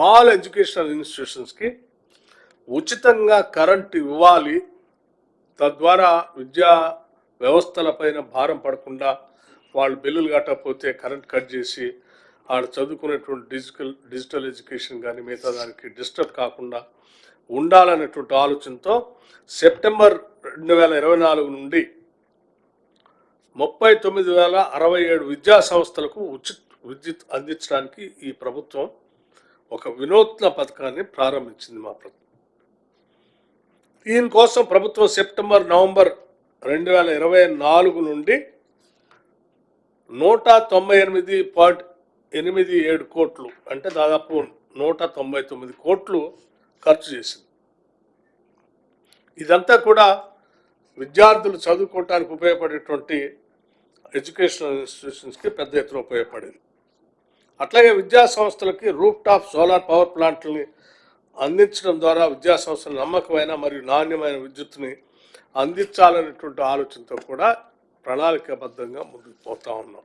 All educational ఇన్స్టిట్యూషన్స్కి ఉచితంగా current ఇవ్వాలి. తద్వారా విద్యా వ్యవస్థలపైన భారం పడకుండా వాళ్ళు బిల్లులు కట్టకపోతే కరెంట్ కట్ చేసి వాళ్ళు చదువుకునేటువంటి డిజిటల్ ఎడ్యుకేషన్ కానీ మిగతా దానికి డిస్టర్బ్ కాకుండా ఉండాలనేటువంటి ఆలోచనతో సెప్టెంబర్ 2024 నుండి 39,067 విద్యా సంస్థలకు ఉచిత విద్యుత్ అందించడానికి ఈ ప్రభుత్వం ఒక వినూత్న పథకాన్ని ప్రారంభించింది. మా ప్రభుత్వం దీనికోసం ప్రభుత్వం నవంబర్ 2024 నుండి 198.87 కోట్లు అంటే దాదాపు 199 కోట్లు ఖర్చు చేసింది. ఇదంతా కూడా విద్యార్థులు చదువుకోవటానికి ఉపయోగపడేటువంటి ఎడ్యుకేషనల్ ఇన్స్టిట్యూషన్స్కి పెద్ద ఎత్తున ఉపయోగపడేది. అట్లాగే విద్యా సంస్థలకి రూఫ్ టాప్ సోలార్ పవర్ ప్లాంట్లని అందించడం ద్వారా విద్యా సంస్థలు నమ్మకమైన మరియు నాణ్యమైన విద్యుత్తుని అందించాలనేటువంటి ఆలోచనతో కూడా ప్రణాళికాబద్ధంగా ముందుకు పోతా ఉన్నాం.